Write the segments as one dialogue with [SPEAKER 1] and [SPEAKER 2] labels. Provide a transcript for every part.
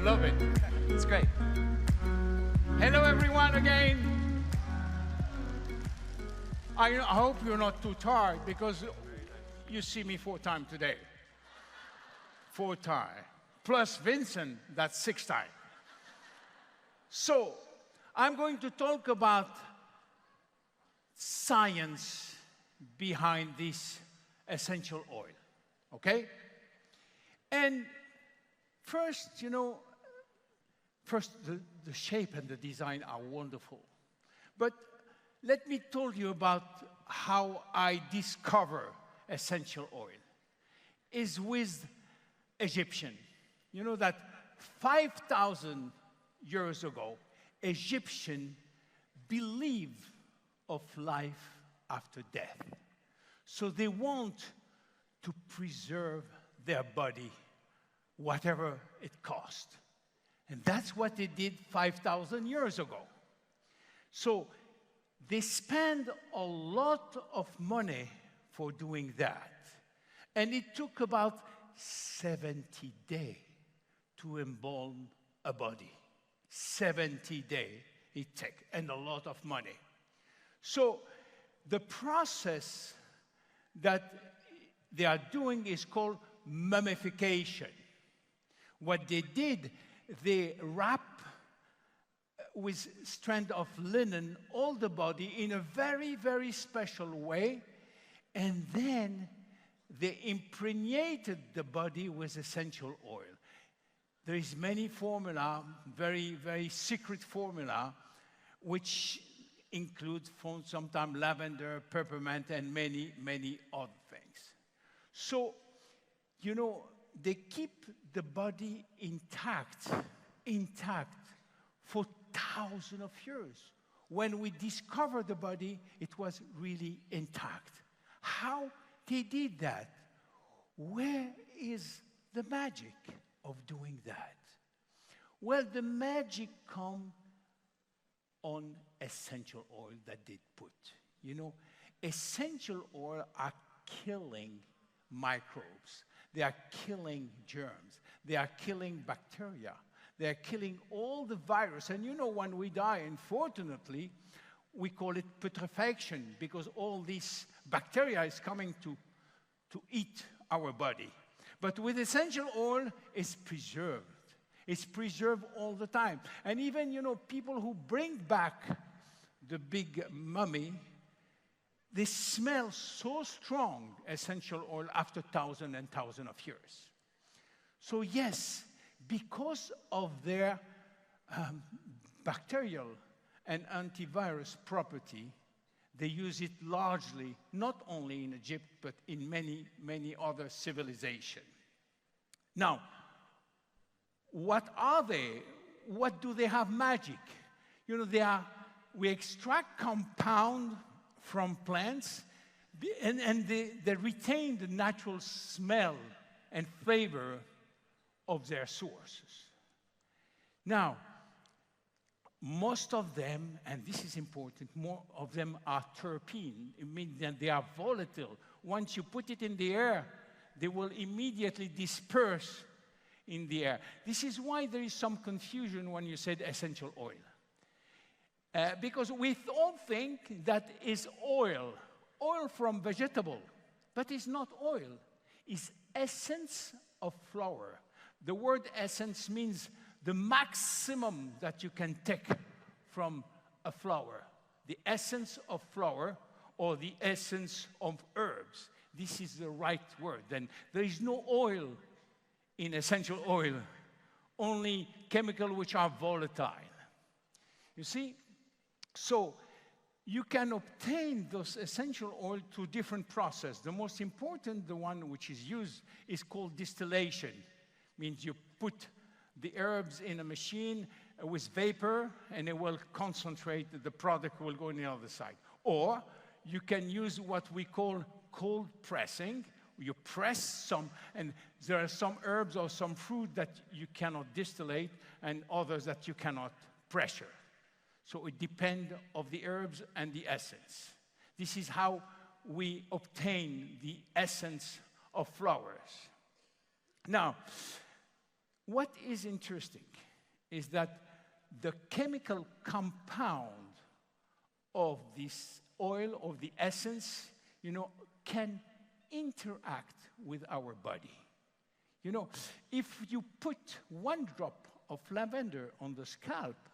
[SPEAKER 1] love it.
[SPEAKER 2] It's great.
[SPEAKER 1] Hello, everyone, again. I hope you're not too tired because you see me 4 times today. 4 times. Plus Vincent, that's 6 times. So, I'm going to talk about science behind this essential oil, okay? And first, the shape and the design are wonderful. But let me tell you about how I discover essential oil. Is with Egyptian. You know that 5,000 years ago, Egyptian believed of life after death. So they want to preserve their body, whatever it cost. And that's what they did 5,000 years ago. So they spend a lot of money for doing that. And it took about 70 days to embalm a body. 70 days it took, and a lot of money. So the process that they are doing is called mummification. What they did, they wrap with strand of linen all the body in a very, very special way, and then they impregnated the body with essential oil. There is many formula, very, very secret formula, which include sometimes lavender, peppermint, and many, many other things. So, they keep the body intact for thousands of years. When we discovered the body, it was really intact. How they did that? Where is the magic of doing that? Well, the magic comes on essential oil that they put. Essential oil are killing microbes. They are killing germs. They are killing bacteria. They are killing all the virus. And when we die, unfortunately, we call it putrefaction because all this bacteria is coming to eat our body. But with essential oil, it's preserved. It's preserved all the time. And even, people who bring back the big mummy, they smell so strong, essential oil, after thousands and thousands of years. So yes, because of their bacterial and antivirus property, they use it largely, not only in Egypt, but in many, many other civilizations. Now, what are they? What do they have magic? We extract compound from plants, and they retain the natural smell and flavor of their sources. Now, most of them, and this is important, more of them are terpene. It means that they are volatile. Once you put it in the air, they will immediately disperse in the air. This is why there is some confusion when you said essential oil. Because we all think that is oil from vegetable, but it's not oil. It's essence of flower. The word essence means the maximum that you can take from a flower. The essence of flower or the essence of herbs. This is the right word. Then there is no oil in essential oil, only chemicals which are volatile. You see? So you can obtain those essential oil through different processes. The most important, the one which is used, is called distillation. Means you put the herbs in a machine with vapor, and it will concentrate, the product will go on the other side. Or you can use what we call cold pressing. You press some, and there are some herbs or some fruit that you cannot distillate, and others that you cannot pressure. So it depends on the herbs and the essence. This is how we obtain the essence of flowers. Now, what is interesting is that the chemical compound of this oil, of the essence, can interact with our body. If you put 1 drop of lavender on the scalp,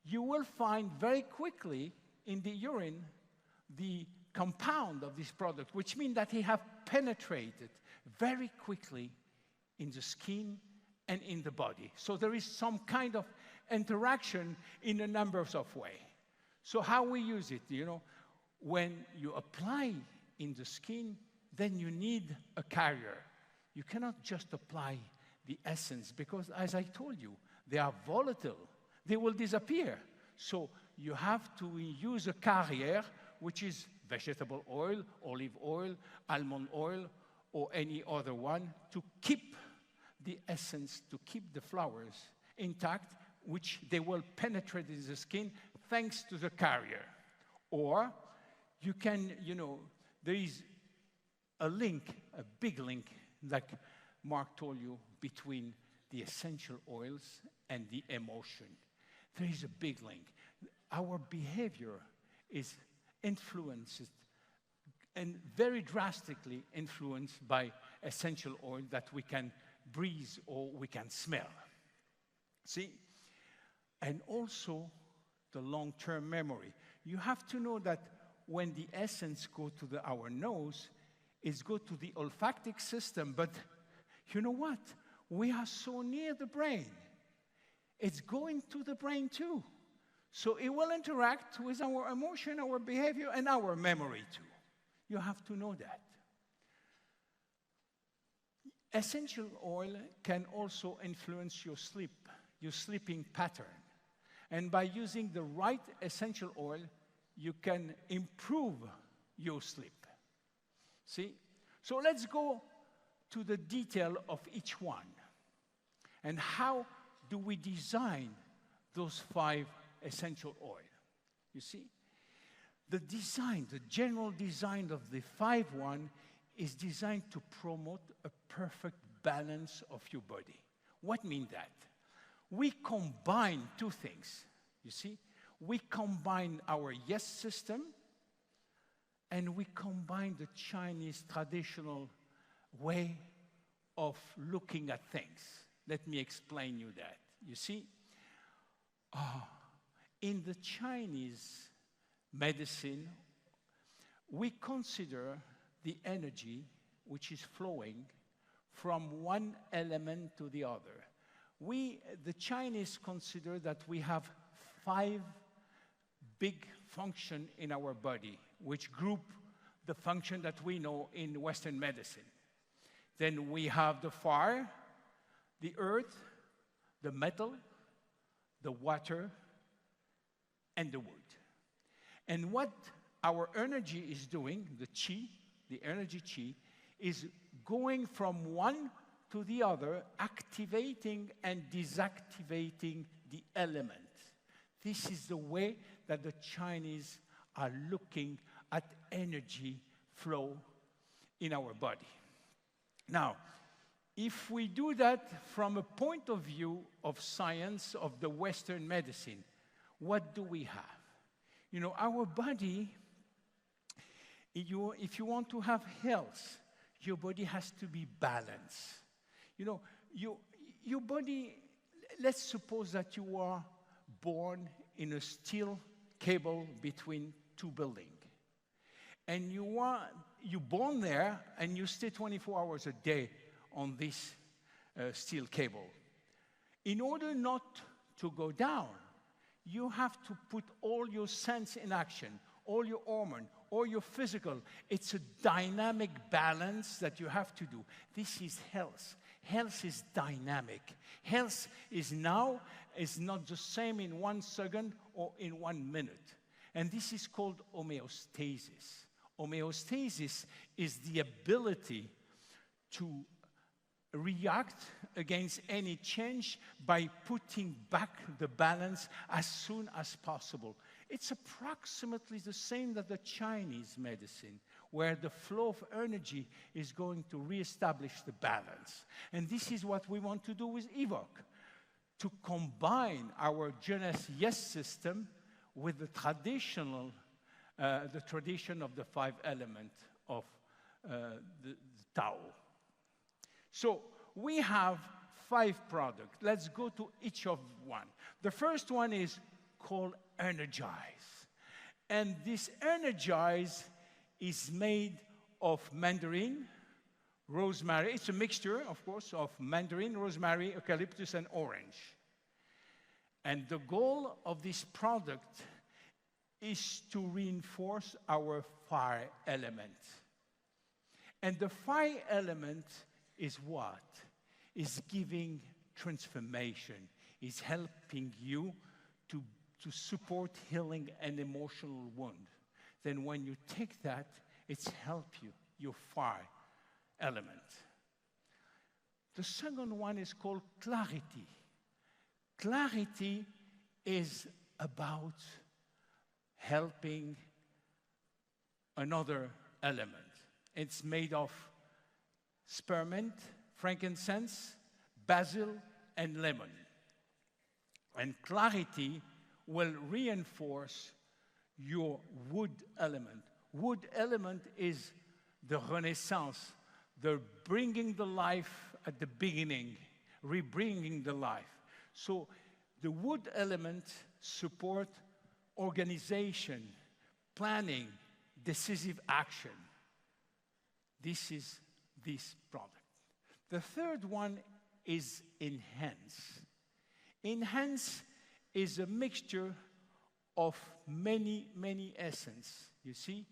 [SPEAKER 1] you will find very quickly in the urine the compound of this product, which means that it has penetrated very quickly in the skin and in the body. So there is some kind of interaction in a number of ways. So how we use it, when you apply in the skin, then you need a carrier. You cannot just apply the essence because, as I told you, they are volatile. They will disappear. So you have to use a carrier, which is vegetable oil, olive oil, almond oil, or any other one, to keep the essence, to keep the flowers intact, which they will penetrate in the skin thanks to the carrier. Or you can, there is a link, a big link, like Mark told you, between the essential oils and the emotion. There is a big link. Our behavior is influenced and very drastically influenced by essential oil that we can breathe or we can smell. See? And also the long-term memory. You have to know that when the essence goes to our nose, it goes to the olfactic system, but you know what? We are so near the brain. It's going to the brain too. So it will interact with our emotion, our behavior, and our memory too. You have to know that. Essential oil can also influence your sleep, your sleeping pattern. And by using the right essential oil, you can improve your sleep. See? So let's go to the detail of each one. And how do we design those 5 essential oils? You see? The design, the general design of the 5 one is designed to promote a perfect balance of your body. What means that? We combine 2 things, you see? We combine our Y.E.S system and we combine the Chinese traditional way of looking at things. Let me explain you that. You see, in the Chinese medicine, we consider the energy which is flowing from one element to the other. The Chinese consider that we have 5 big functions in our body, which group the function that we know in Western medicine. Then we have the fire, the earth, the metal, the water, and the wood. And what our energy is doing, the qi, the energy qi, is going from one to the other, activating and deactivating the element. This is the way that the Chinese are looking at energy flow in our body. Now, if we do that from a point of view of science, of the Western medicine, what do we have? Our body, if you want to have health, your body has to be balanced. Your body, let's suppose that you are born in a steel cable between 2 buildings. And you're born there and you stay 24 hours a day on this steel cable. In order not to go down, you have to put all your sense in action, all your hormone, all your physical. It's a dynamic balance that you have to do. This is health. Health is dynamic. Health is not the same in 1 second or in 1 minute. And this is called homeostasis. Homeostasis is the ability to react against any change by putting back the balance as soon as possible. It's approximately the same that the Chinese medicine, where the flow of energy is going to reestablish the balance. And this is what we want to do with Evoke, to combine our Jeunesse Y.E.S system with the tradition of the 5 elements of the Tao. So we have 5 products. Let's go to each of one. The first one is called Energize. And this Energize is made of mandarin, rosemary. It's a mixture, of course, of mandarin, rosemary, eucalyptus, and orange. And the goal of this product is to reinforce our fire element. And the fire element is what? Is giving transformation, is helping you to support healing an emotional wound. Then when you take that, it's help you, your fire element. The second one is called clarity. Clarity is about helping another element. It's made of spearmint, frankincense, basil, and lemon. And clarity will reinforce your wood element. Wood element is the renaissance, the bringing the life at the beginning, rebringing the life. So the wood element support organization, planning, decisive action. This is this product. The third one is Enhance. Enhance is a mixture of many, many essence. You see?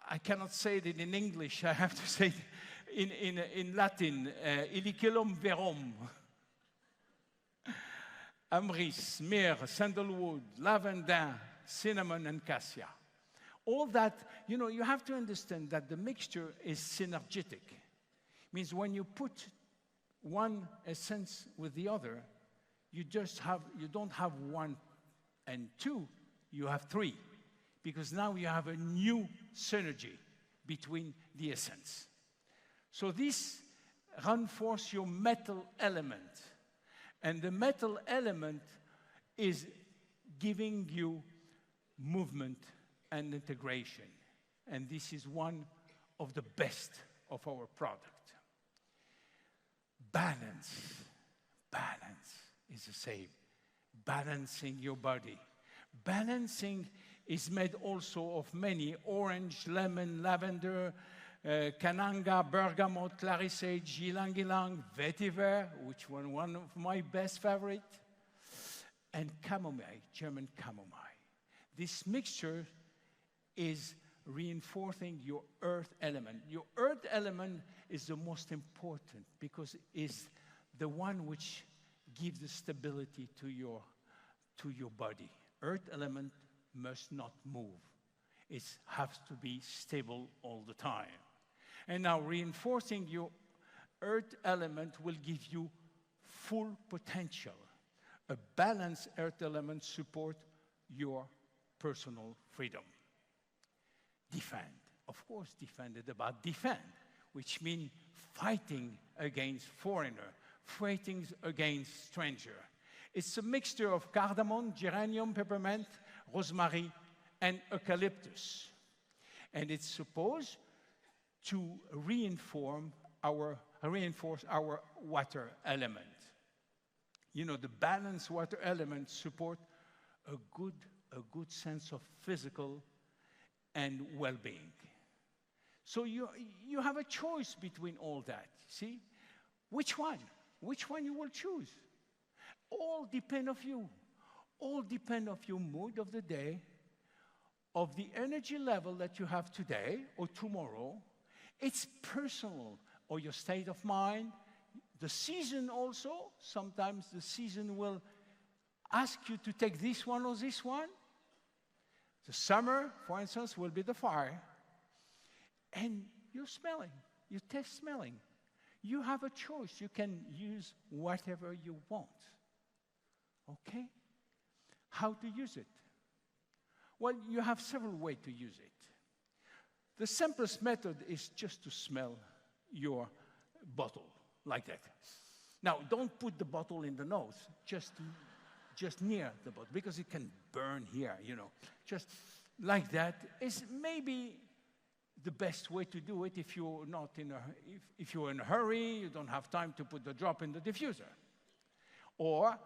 [SPEAKER 1] I cannot say it in English. I have to say it in Latin. Iliculum verum. Amris, myrrh, sandalwood, lavender, cinnamon, and cassia. All that, you have to understand that the mixture is synergetic. Means when you put one essence with the other, you don't have 1 and 2, you have 3. Because now you have a new synergy between the essence. So this reinforces your metal element. And the metal element is giving you movement and integration. And this is one of the best of our product. Balance. Balance is the same. Balancing your body. Balancing is made also of many: orange, lemon, lavender, cananga, bergamot, clarisage, ylang-ylang, vetiver, which one of my best favorite, and chamomile, German chamomile. This mixture is reinforcing your earth element. Your earth element is the most important because it's the one which gives the stability to your body. Earth element must not move. It has to be stable all the time. And now reinforcing your earth element will give you full potential. A balanced earth element supports your personal freedom. Defend. Of course, defend is about defend, which means fighting against foreigner, fighting against stranger. It's a mixture of cardamom, geranium, peppermint, rosemary, and eucalyptus. And it's supposed to reinforce our water element. The balanced water element support a good sense of physical and well-being. So you have a choice between all that. See? Which one? Which one you will choose? All depend of you. All depend of your mood of the day, of the energy level that you have today or tomorrow. It's personal, or your state of mind. The season also, sometimes the season will ask you to take this one or this one. The summer, for instance, will be the fire. And you're smelling, you taste smelling. You have a choice. You can use whatever you want. Okay? How to use it? Well, you have several ways to use it. The simplest method is just to smell your bottle like that. Now, don't put the bottle in the nose, just near the bottle, because it can burn here, you know. Just like that is maybe the best way to do it if you're not if you're in a hurry, you don't have time to put the drop in the diffuser. Or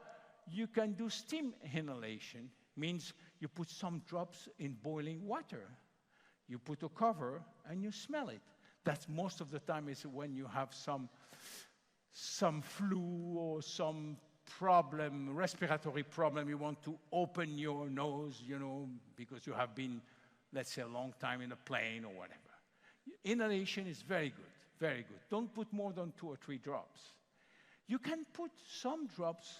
[SPEAKER 1] you can do steam inhalation, means you put some drops in boiling water. You put a cover and you smell it. That's most of the time is when you have some flu or some problem, respiratory problem, you want to open your nose, you know, because you have been, let's say, a long time in a plane or whatever. Inhalation is very good, very good. Don't put more than 2 or 3 drops. You can put some drops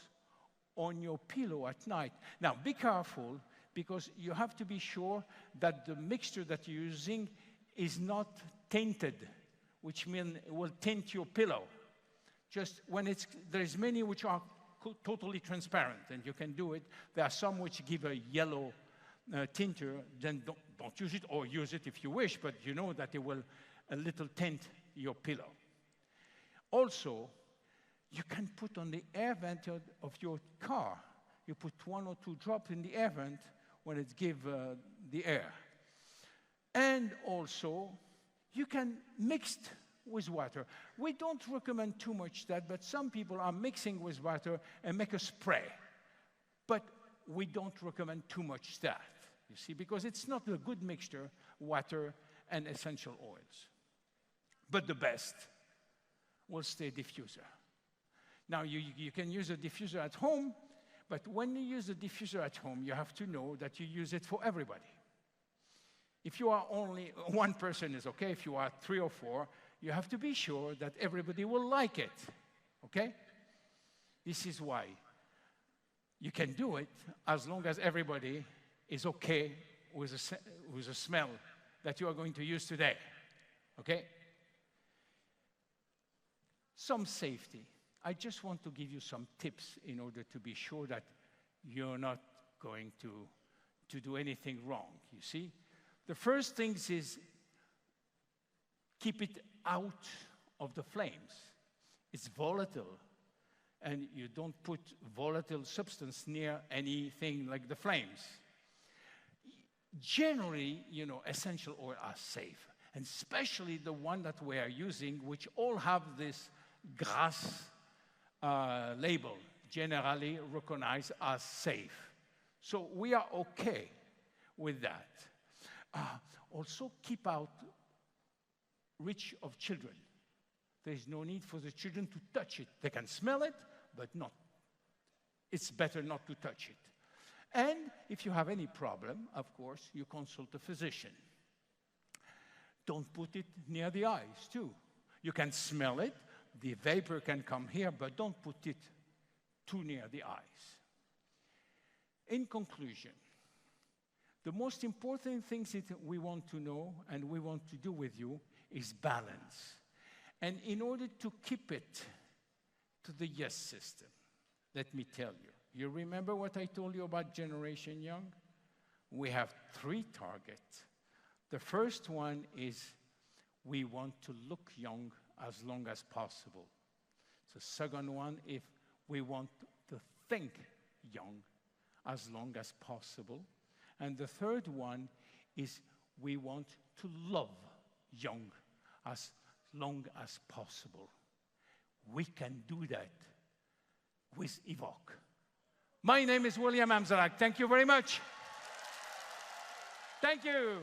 [SPEAKER 1] on your pillow at night. Now, be careful, because you have to be sure that the mixture that you're using is not tainted, which means it will tint your pillow. Just when there's many which are totally transparent, and you can do it. There are some which give a yellow tinter, then don't use it, or use it if you wish, but you know that it will a little tint your pillow. Also, you can put on the air vent of your car. You put 1 or 2 drops in the air vent when it gives the air. And also, you can mix with water. We don't recommend too much that, but some people are mixing with water and make a spray. But we don't recommend too much that, you see, because it's not a good mixture, water and essential oils. But the best will stay diffuser. Now, you can use a diffuser at home, but when you use a diffuser at home, you have to know that you use it for everybody. If you are only one person is okay. If you are 3 or 4, you have to be sure that everybody will like it, okay? This is why you can do it as long as everybody is okay with the smell that you are going to use today, okay? Some safety. I just want to give you some tips in order to be sure that you're not going to do anything wrong, you see? The first thing is keep it out of the flames. It's volatile, and you don't put volatile substance near anything like the flames. Generally, you know, essential oils are safe, and especially the one that we are using, which all have this GRAS label, generally recognized as safe. So we are okay with that. Also, keep out reach of children. There is no need for the children to touch it. They can smell it, but not. It's better not to touch it. And if you have any problem, of course, you consult a physician. Don't put it near the eyes, too. You can smell it. The vapor can come here, but don't put it too near the eyes. In conclusion, the most important things that we want to know and we want to do with you is balance. And in order to keep it to the Y.E.S system, let me tell you. You remember what I told you about Generation Young? We have 3 targets. The first one is we want to look young as long as possible. The second one is we want to think young as long as possible. And the third one is we want to love young as long as possible. We can do that with Evoke. My name is William Amzallag. Thank you very much. Thank you.